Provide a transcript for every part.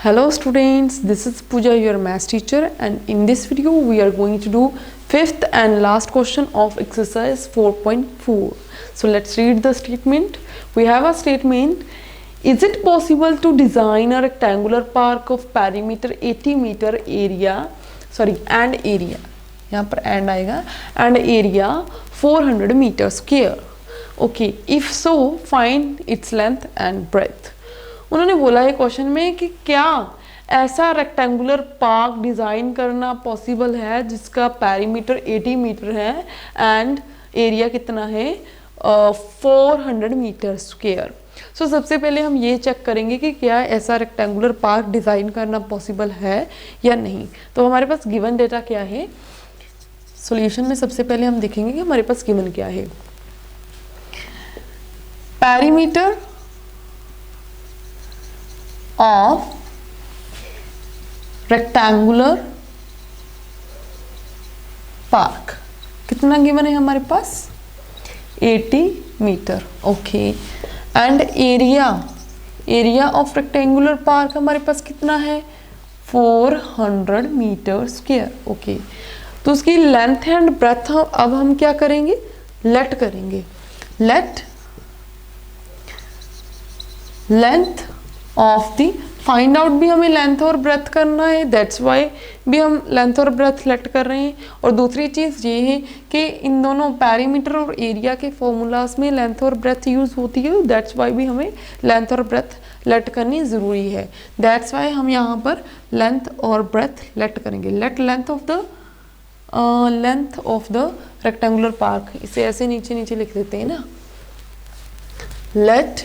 Hello students, this is Pooja, your math teacher, and in this video we are going to do fifth and last question of exercise 4.4. So let's read the statement. We have a statement: is it possible to design a rectangular park of perimeter 80 meter area, and area, यहाँ पर and आएगा, and area 400 meter square. Okay, if so find its length and breadth. उन्होंने बोला है question में कि क्या ऐसा रेक्टेंगुलर पार्क डिज़ाइन करना पॉसिबल है जिसका पेरीमीटर 80 मीटर है एंड एरिया कितना है 400 मीटर स्क्वायर. सो सबसे पहले हम ये चेक करेंगे कि क्या ऐसा रेक्टेंगुलर पार्क डिज़ाइन करना पॉसिबल है या नहीं. तो हमारे पास गिवन डेटा क्या है. सॉल्यूशन में सबसे पहले हम देखेंगे कि हमारे पास गिवन क्या है. पेरीमीटर of rectangular park कितना गिवन है हमारे पास 80 metre. Okay, and area of rectangular park हमारे पास कितना है 400 मीटर स्क्वायर. ओके, तो उसकी लेंथ एंड ब्रेथ अब हम क्या करेंगे, लेट करेंगे. Let length of the, find out भी हमें लेंथ और ब्रेथ करना है, दैट्स वाई भी हम लेंथ और ब्रेथ लेट कर रहे हैं. और दूसरी चीज़ ये है कि इन दोनों पेरीमीटर और एरिया के फॉर्मूलाज में लेंथ और ब्रेथ यूज़ होती है, दैट्स वाई भी हमें लेंथ और ब्रेथ लेट करनी ज़रूरी है. दैट्स वाई हम यहाँ पर लेंथ और ब्रेथ लेट करेंगे. Let length of the rectangular park, इसे ऐसे नीचे नीचे लिख देते हैं ना. Let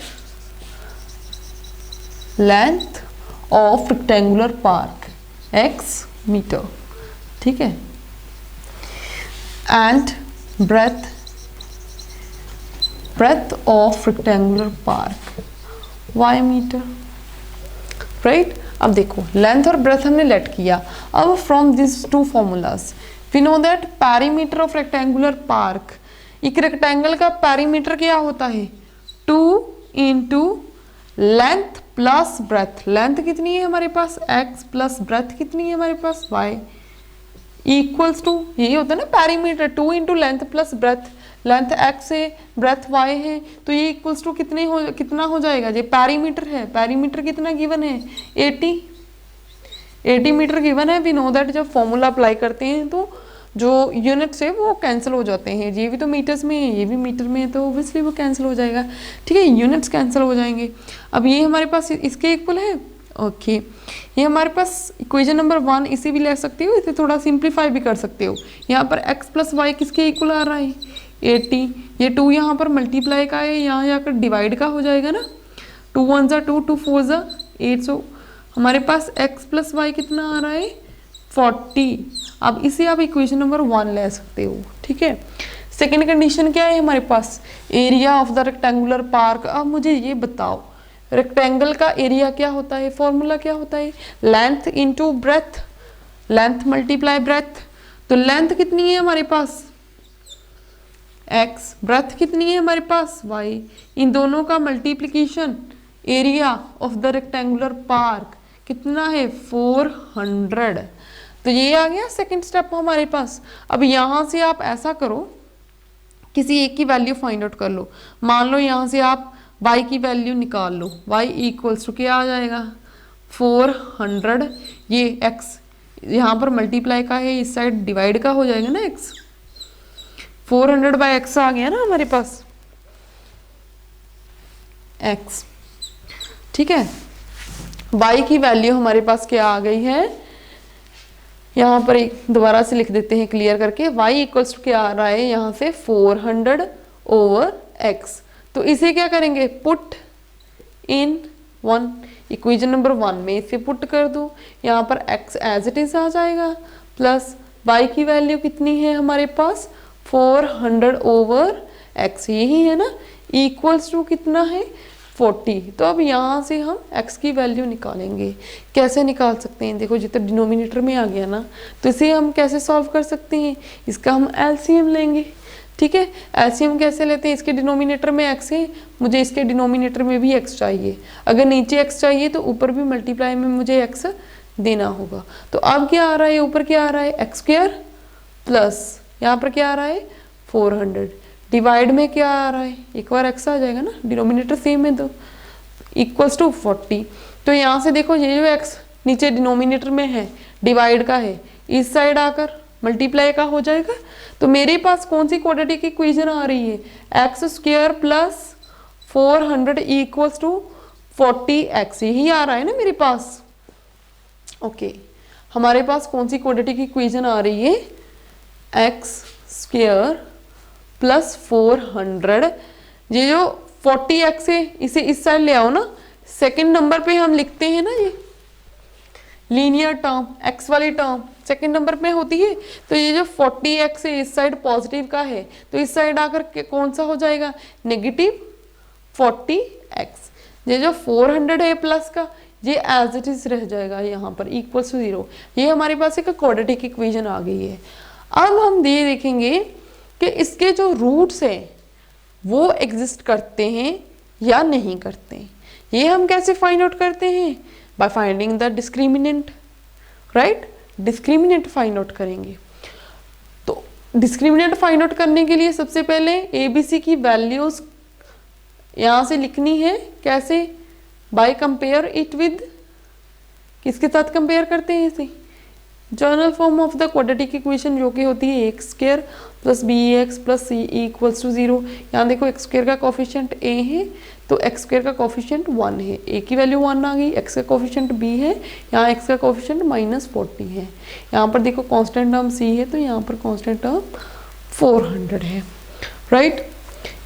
length of rectangular park x metre, ठीक है, and breadth of rectangular park y metre. Right, अब देखो लेंथ और ब्रेथ हमने लेट किया. अब from this two formulas we know that perimeter of rectangular park, एक रेक्टेंगल का पेरीमीटर क्या होता है 2 into length plus breath. Length कितनी है हमारे पास x प्लस ब्रेथ कितनी है हमारे पास y, इक्वल्स टू, यही होता है ना perimeter, 2 into length plus breath. Length x है, ब्रेथ y है, तो ये इक्वल्स टू कितना हो जाएगा. ये पेरीमीटर है, पेरीमीटर कितना गिवन है 80 मीटर गिवन है. वी नो दैट जब फॉर्मूला अप्लाई करते हैं तो जो यूनिट्स है वो कैंसिल हो जाते हैं. ये भी तो मीटर्स में है, ये भी मीटर में है, तो ऑब्वियसली वो कैंसिल हो जाएगा. ठीक है, यूनिट्स कैंसिल हो जाएंगे. अब ये हमारे पास इसके इक्वल है. ओके, ये हमारे पास इक्वेशन नंबर 1, इसे भी ले सकते हो, इसे थोड़ा सिंप्लीफाई भी कर सकते हो. यहाँ पर x प्लस वाई किसके इक्वल आ रहा है 80. ये 2 यहाँ पर मल्टीप्लाई का है, यहाँ जाकर डिवाइड का हो जाएगा ना. 2 1 ज़ा 2, 2 4 ज़ा 8. सो हमारे पास x प्लस वाई कितना आ रहा है 40. अब इसे आप इक्वेशन नंबर 1 ले सकते हो. ठीक है, सेकेंड कंडीशन क्या है हमारे पास, area of the rectangular park. अब मुझे ये बताओ रेक्टेंगल का एरिया क्या होता है, फॉर्मूला क्या होता है, length into breadth, length multiply breath. तो लेंथ कितनी है हमारे पास x, ब्रेथ कितनी है हमारे पास y, इन दोनों का multiplication area of the rectangular park कितना है 400. तो ये आ गया सेकंड स्टेप हमारे पास. अब यहाँ से आप ऐसा करो, किसी एक की वैल्यू फाइंड आउट कर लो. मान लो यहाँ से आप y की वैल्यू निकाल लो. y इक्वल्स टू क्या आ जाएगा 400. ये x यहाँ पर मल्टीप्लाई का है, इस साइड डिवाइड का हो जाएगा ना x. 400 बाई x आ गया ना हमारे पास x. ठीक है, y की वैल्यू हमारे पास क्या आ गई है, यहाँ पर एक दोबारा से लिख देते हैं क्लियर करके. y इक्वल्स टू क्या आ रहा है यहाँ से 400 ओवर x. तो इसे क्या करेंगे, पुट इन 1, इक्वेशन नंबर 1 में इसे पुट कर दो. यहाँ पर x एज इट इज आ जाएगा, प्लस y की वैल्यू कितनी है हमारे पास 400 ओवर x, यही है ना, इक्वल्स टू कितना है 40. तो अब यहाँ से हम x की वैल्यू निकालेंगे. कैसे निकाल सकते हैं, देखो जितना डिनोमिनेटर में आ गया ना, तो इसे हम कैसे सॉल्व कर सकते हैं, इसका हम एलसीएम लेंगे. ठीक है। एलसीएम कैसे लेते हैं, इसके डिनोमिनेटर में x है, मुझे इसके डिनोमिनेटर में भी x चाहिए, अगर नीचे x चाहिए तो ऊपर भी मल्टीप्लाई में मुझे x देना होगा। तो अब क्या आ रहा है, ऊपर क्या आ रहा है एक्स स्क्वायर प्लस यहाँ पर क्या आ रहा है 400, डिवाइड में क्या आ रहा है, एक बार x आ जाएगा ना, डिनोमिनेटर सेम है तो इक्वल्स टू 40। तो यहाँ से देखो ये जो x नीचे डिनोमिनेटर में है डिवाइड का है, इस साइड आकर मल्टीप्लाई का हो जाएगा। तो मेरे पास कौन सी क्वाड्रेटिक इक्वेशन आ रही है, x square plus 400 equals to 40x, यही आ रहा है ना मेरे पास। ओके हमारे पास कौन सी क्वाड्रेटिक इक्वेशन आ रही है, एक्स स्क्वायर प्लस 400, ये जो 40x है इसे इस साइड ले आओ ना, सेकंड नंबर पे हम लिखते हैं ना ये लीनियर टर्म, x वाली टर्म सेकंड नंबर पे होती है, तो ये जो 40x है इस साइड पॉजिटिव का है तो इस साइड आकर कौन सा हो जाएगा नेगेटिव 40x। ये जो 400 है प्लस का ये एज इट इज रह जाएगा यहाँ पर इक्वल्स टू 0। ये हमारे पास एक क्वाड्रेटिक इक्वेशन आ गई है। अब हम ये देखेंगे कि इसके जो रूट्स हैं वो एग्जिस्ट करते हैं या नहीं करते। ये हम कैसे फाइंड आउट करते हैं, by finding the discriminant, right, discriminant find out करेंगे। तो डिस्क्रिमिनेंट फाइंड आउट करने के लिए सबसे पहले एबीसी की वैल्यूज यहाँ से लिखनी है, कैसे, बाय कंपेयर इट विद, किसके साथ कंपेयर करते हैं इसे, general form of the quadratic equation जो कि होती है x square plus b x plus c equals to 0। यहाँ देखो एक्स स्क्वायर का कोफिशिएंट a है तो एक्स स्क्वायर का कोफिशिएंट 1 है, a की वैल्यू 1 आ गई, x का कोफिशिएंट b है, यहाँ x का कोफिशिएंट -40 है, यहाँ पर देखो कांस्टेंट टर्म c है तो यहाँ पर कांस्टेंट टर्म 400 है, राइट।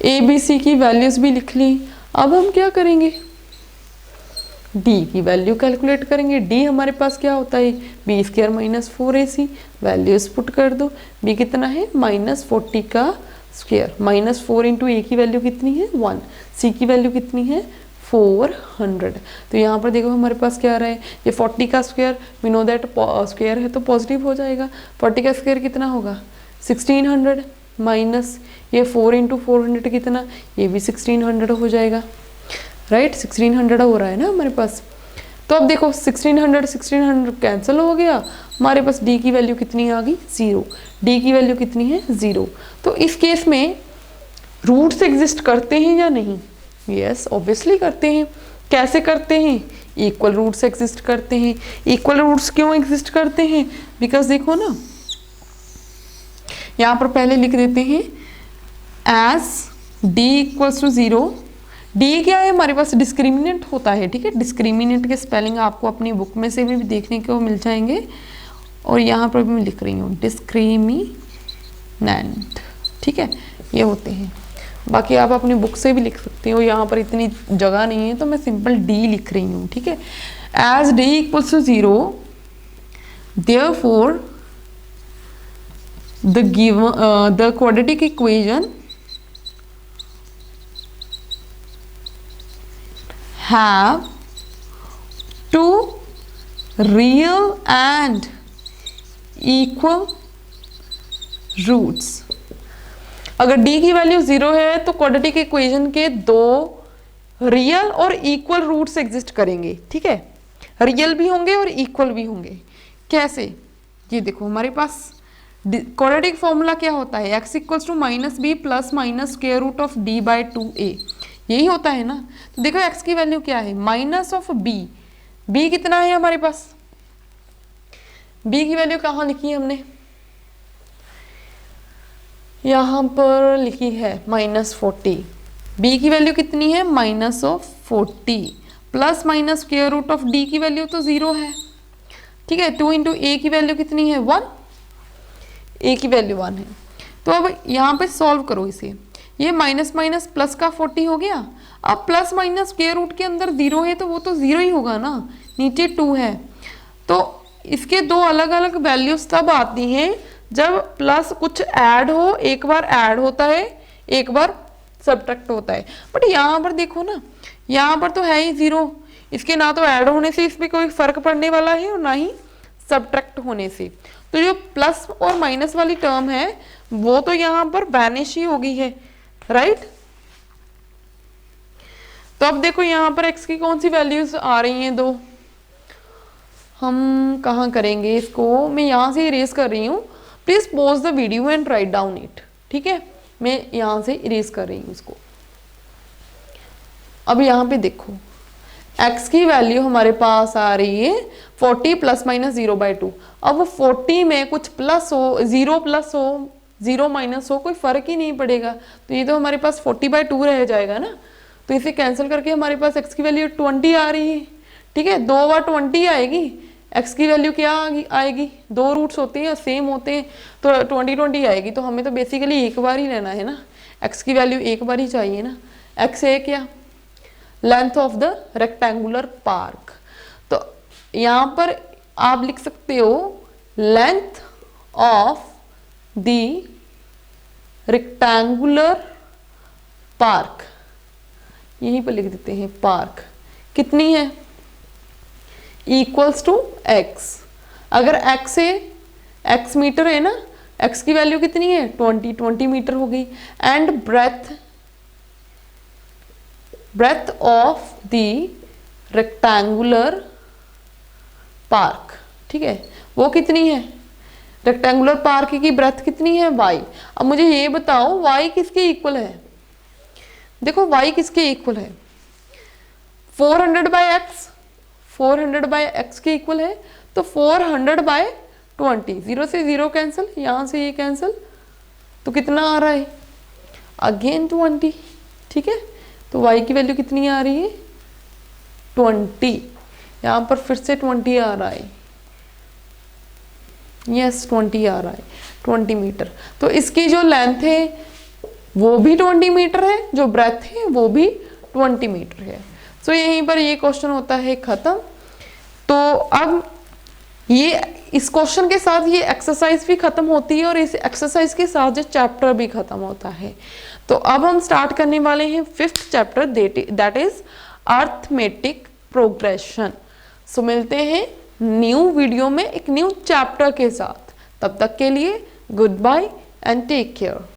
a b c की वैल्यूज भी लिख ली। अब हम क्या करेंगे, d की वैल्यू कैलकुलेट करेंगे। d हमारे पास क्या होता है b square minus 4ac, values put कर दो, b कितना है -40 का स्क्वायर, -4 इंटू a की वैल्यू कितनी है 1, c की वैल्यू कितनी है 400। तो यहाँ पर देखो हमारे पास क्या आ रहा है, ये 40 का square, we know that square है तो पॉजिटिव हो जाएगा, 40 का स्क्वायर कितना होगा 1600 माइनस ये 4 इंटू 400 कितना, ये भी 1600 हो जाएगा, राइट, 1600 हो रहा है ना हमारे पास। तो अब देखो 1600 कैंसिल हो गया, हमारे पास d की वैल्यू कितनी आ गई 0, d की वैल्यू कितनी है 0। तो इस केस में रूट्स एग्जिस्ट करते हैं या नहीं, यस ऑब्वियसली करते हैं। कैसे करते हैं, इक्वल रूट्स एग्जिस्ट करते हैं। इक्वल रूट्स क्यों एग्जिस्ट करते हैं, बिकॉज देखो ना यहाँ पर पहले लिख देते हैं as d equals to 0। D क्या है हमारे पास डिस्क्रिमिनेंट होता है, ठीक है, डिस्क्रिमिनेंट के स्पेलिंग आपको अपनी बुक में से भी देखने को मिल जाएंगे और यहाँ पर भी मैं लिख रही हूँ डिस्क्रिमिनेंट, ठीक है, ये होते हैं। बाकी आप अपनी बुक से भी लिख सकते हो, यहाँ पर इतनी जगह नहीं है तो मैं सिंपल डी लिख रही हूँ, ठीक है। As D equals to 0 therefore the quadratic equation have two real and equal roots। अगर d की वैल्यू 0 है तो क्वाड्रेटिक इक्वेशन के दो रियल और इक्वल रूट्स एग्जिस्ट करेंगे, ठीक है, रियल भी होंगे और इक्वल भी होंगे। कैसे, ये देखो हमारे पास क्वाड्रेटिक फॉर्मूला क्या होता है, x equals to -b plus minus square root of d by 2a, यही होता है ना। तो देखो x की वैल्यू क्या है माइनस ऑफ b, b कितना है हमारे पास, b की वैल्यू कहाँ लिखी है हमने, यहाँ पर लिखी है -40, b की वैल्यू कितनी है -40 plus minus square root of d की वैल्यू तो 0 है, ठीक है। 2 इंटू a की वैल्यू कितनी है 1, a की वैल्यू 1 है। तो अब यहाँ पे सॉल्व करो इसे, ये माइनस माइनस प्लस का 40 हो गया। अब प्लस माइनस स्क्वायर रूट के अंदर 0 है तो वो तो 0 ही होगा ना, नीचे 2 है। तो इसके दो अलग अलग वैल्यूज तब आती हैं जब प्लस कुछ ऐड हो, एक बार ऐड होता है एक बार सब्ट्रैक्ट होता है। बट यहाँ पर देखो ना, यहाँ पर तो है ही 0, इसके ना तो ऐड होने से इसमें कोई फर्क पड़ने वाला है और ना ही सब्ट्रैक्ट होने से। तो जो प्लस और माइनस वाली टर्म है वो तो यहाँ पर वैनिश ही हो गई है, राइट। तो अब देखो यहाँ पर x की कौन सी वैल्यूज आ रही हैं, दो। हम कहाँ करेंगे इसको, मैं यहाँ से इरेज कर रही हूँ, please pause the video and write down it, ठीक है। मैं यहाँ से इरेज कर रही हूँ इसको। अब यहाँ पे देखो x की वैल्यू हमारे पास आ रही है 40 प्लस माइनस 0/2। अब वो 40 में कुछ प्लस हो, 0 प्लस हो, 0 माइनस हो, कोई फर्क ही नहीं पड़ेगा। तो ये तो हमारे पास 40/2 रह जाएगा ना। तो इसे कैंसिल करके हमारे पास x की वैल्यू 20 आ रही है, ठीक है। 2 बार 20 आएगी, x की वैल्यू क्या आएगी, 2 रूट्स होते हैं सेम होते हैं तो 20 आएगी। तो हमें तो बेसिकली एक बार ही लेना है ना, x की वैल्यू एक बार ही चाहिए ना। x है क्या, length of the rectangular park. तो यहाँ पर आप लिख सकते हो length of the rectangular park, यहीं पर लिख देते हैं पार्क कितनी है, इक्वल्स टू x। अगर x है, x मीटर है ना, x की वैल्यू कितनी है 20 मीटर हो गई। And breadth of the rectangular park, ठीक है, वो कितनी है, रेक्टेंगुलर पार्क की ब्रेथ कितनी है y। अब मुझे ये बताओ y किसके इक्वल है, देखो y किसके इक्वल है, 400/x, 400/x के इक्वल है। तो 400/20, 0 से 0 कैंसिल, यहां से ये कैंसिल, तो कितना आ रहा है अगेन 20, ठीक है। तो y की वैल्यू कितनी आ रही है 20, यहाँ पर फिर से 20 आ रहा है, यस 20 आ रहा है, 20 मीटर। तो इसकी जो लेंथ है वो भी 20 मीटर है, जो ब्रेथ है वो भी 20 मीटर है। सो यहीं पर ये क्वेश्चन होता है खत्म। तो अब ये इस क्वेश्चन के साथ ये एक्सरसाइज भी खत्म होती है और इस एक्सरसाइज के साथ जो चैप्टर भी खत्म होता है। तो अब हम स्टार्ट करने वाले हैं 5th chapter, that is arithmetic progression. So मिलते हैं न्यू वीडियो में एक न्यू चैप्टर के साथ। तब तक के लिए good bye and take care.